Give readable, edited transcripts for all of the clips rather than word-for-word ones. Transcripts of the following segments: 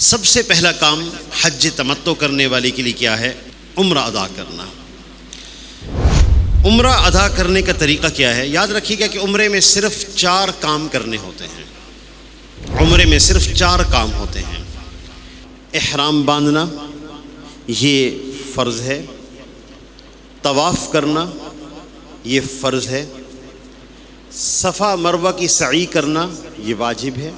سب سے پہلا کام حج تمتع کرنے والے کے لیے کیا ہے؟ عمرہ ادا کرنا۔ عمرہ ادا کرنے کا طریقہ کیا ہے؟ یاد رکھیے گا کہ عمرے میں صرف 4 کام کرنے ہوتے ہیں۔ عمرے میں صرف 4 کام ہوتے ہیں۔ احرام باندھنا یہ فرض ہے، طواف کرنا یہ فرض ہے، صفا مروہ کی سعی کرنا یہ واجب ہے،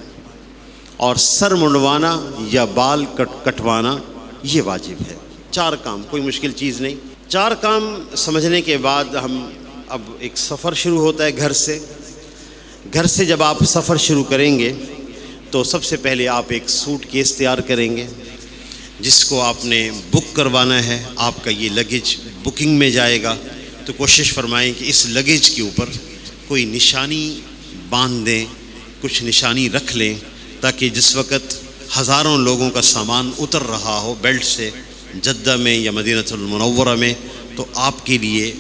اور سر منڈوانا یا بال کٹوانا یہ واجب ہے۔ 4 کام، کوئی مشکل چیز نہیں۔ 4 کام سمجھنے کے بعد ہم اب ایک سفر شروع ہوتا ہے گھر سے جب آپ سفر شروع کریں گے تو سب سے پہلے آپ ایک سوٹ کیس تیار کریں گے جس کو آپ نے بک کروانا ہے۔ آپ کا یہ لگیج بکنگ میں جائے گا، تو کوشش فرمائیں کہ اس لگیج کے اوپر کوئی نشانی باندھ دیں، کچھ نشانی رکھ لیں، تاکہ جس وقت ہزاروں لوگوں کا سامان اتر رہا ہو بیلٹ سے جدہ میں یا مدینہ المنورہ میں، تو آپ کے لیے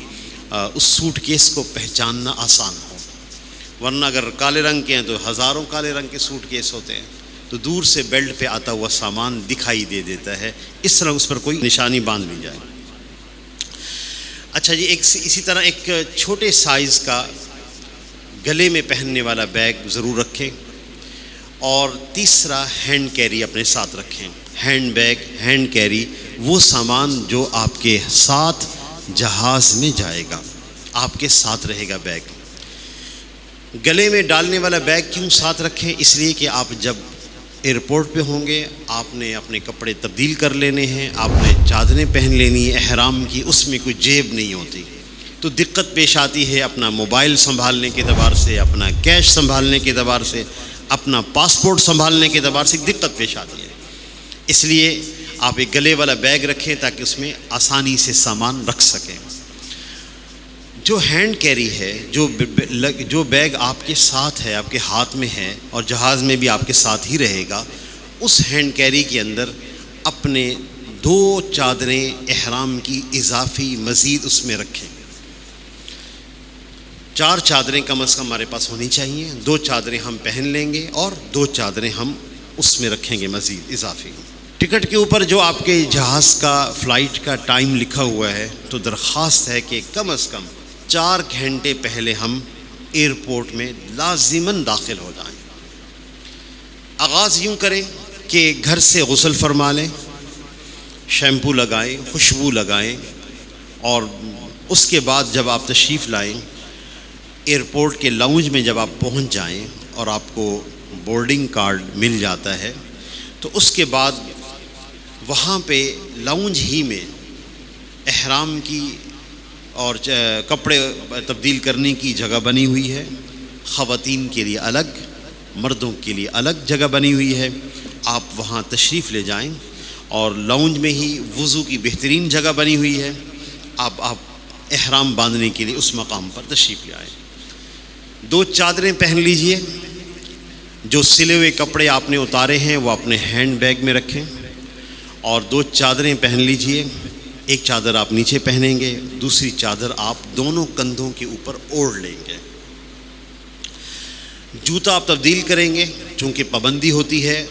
اس سوٹ کیس کو پہچاننا آسان ہو۔ ورنہ اگر کالے رنگ کے ہیں تو ہزاروں کالے رنگ کے سوٹ کیس ہوتے ہیں، تو دور سے بیلٹ پہ آتا ہوا سامان دکھائی دے دیتا ہے، اس طرح اس پر کوئی نشانی باندھ لی جائے۔ اچھا جی، اسی طرح ایک چھوٹے سائز کا گلے میں پہننے والا بیگ ضرور رکھیں، اور تیسرا ہینڈ کیری اپنے ساتھ رکھیں۔ ہینڈ بیگ، ہینڈ کیری، وہ سامان جو آپ کے ساتھ جہاز میں جائے گا، آپ کے ساتھ رہے گا بیگ۔ گلے میں ڈالنے والا بیگ کیوں ساتھ رکھیں؟ اس لیے کہ آپ جب ایئرپورٹ پہ ہوں گے، آپ نے اپنے کپڑے تبدیل کر لینے ہیں، آپ نے چادریں پہن لینی ہیں احرام کی، اس میں کوئی جیب نہیں ہوتی، تو دقت پیش آتی ہے اپنا موبائل سنبھالنے کے اعتبار سے، اپنا کیش سنبھالنے کے اعتبار سے، اپنا پاسپورٹ سنبھالنے کے اعتبار سے دقت پیش آتی ہے۔ اس لیے آپ ایک گلے والا بیگ رکھیں تاکہ اس میں آسانی سے سامان رکھ سکیں۔ جو ہینڈ کیری ہے، جو بیگ آپ کے ساتھ ہے، آپ کے ہاتھ میں ہے، اور جہاز میں بھی آپ کے ساتھ ہی رہے گا، اس ہینڈ کیری کے اندر اپنے 2 چادریں احرام کی اضافی مزید اس میں رکھیں۔ 4 چادریں کم از کم ہمارے پاس ہونی چاہیے، 2 چادریں ہم پہن لیں گے اور 2 چادریں ہم اس میں رکھیں گے مزید اضافی۔ ٹکٹ کے اوپر جو آپ کے جہاز کا فلائٹ کا ٹائم لکھا ہوا ہے، تو درخواست ہے کہ کم از کم 4 گھنٹے پہلے ہم ایئرپورٹ میں لازماً داخل ہو جائیں۔ آغاز یوں کریں کہ گھر سے غسل فرما لیں، شیمپو لگائیں، خوشبو لگائیں، اور اس کے بعد جب آپ تشریف لائیں ایئرپورٹ کے لاؤنج میں، جب آپ پہنچ جائیں اور آپ کو بورڈنگ کارڈ مل جاتا ہے، تو اس کے بعد وہاں پہ لاؤنج ہی میں احرام کی اور کپڑے تبدیل کرنے کی جگہ بنی ہوئی ہے۔ خواتین کے لیے الگ، مردوں کے لیے الگ جگہ بنی ہوئی ہے۔ آپ وہاں تشریف لے جائیں، اور لاؤنج میں ہی وضو کی بہترین جگہ بنی ہوئی ہے۔ آپ احرام باندھنے کے لیے اس مقام پر تشریف لے آئیں۔ 2 چادریں پہن لیجئے۔ جو سلے ہوئے کپڑے آپ نے اتارے ہیں وہ اپنے ہینڈ بیگ میں رکھیں، اور 2 چادریں پہن لیجئے۔ ایک چادر آپ نیچے پہنیں گے، دوسری چادر آپ دونوں کندھوں کے اوپر اوڑھ لیں گے۔ جوتا آپ تبدیل کریں گے، چونکہ پابندی ہوتی ہے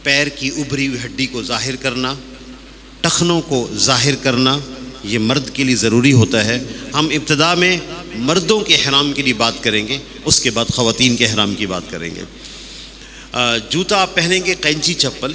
پیر کی ابھری ہوئی ہڈی کو ظاہر کرنا، ٹخنوں کو ظاہر کرنا، یہ مرد کے لیے ضروری ہوتا ہے۔ ہم ابتدا میں مردوں کے احرام کے لیے بات کریں گے، اس کے بعد خواتین کے احرام کی بات کریں گے۔ جوتا آپ پہنیں گے قینچی چپل،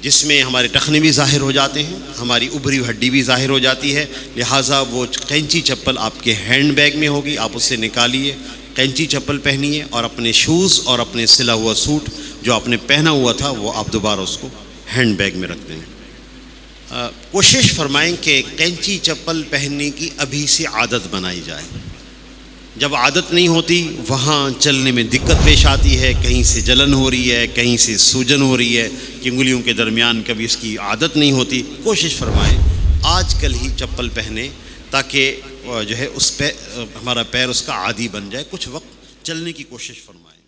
جس میں ہمارے ٹخنے بھی ظاہر ہو جاتے ہیں، ہماری ابھری ہوئی ہڈی بھی ظاہر ہو جاتی ہے، لہٰذا وہ قینچی چپل آپ کے ہینڈ بیگ میں ہوگی، آپ اسے نکالیے، قینچی چپل پہنیے، اور اپنے شوز اور اپنے سلا ہوا سوٹ جو آپ نے پہنا ہوا تھا وہ آپ دوبارہ اس کو ہینڈ بیگ میں رکھ دیں۔ کوشش فرمائیں کہ قینچی چپل پہننے کی ابھی سے عادت بنائی جائے۔ جب عادت نہیں ہوتی وہاں چلنے میں دقت پیش آتی ہے، کہیں سے جلن ہو رہی ہے، کہیں سے سوجن ہو رہی ہے، کہ انگلیوں کے درمیان کبھی اس کی عادت نہیں ہوتی۔ کوشش فرمائیں آج کل ہی چپل پہنیں، تاکہ جو ہے اس پہ ہمارا پیر اس کا عادی بن جائے، کچھ وقت چلنے کی کوشش فرمائیں۔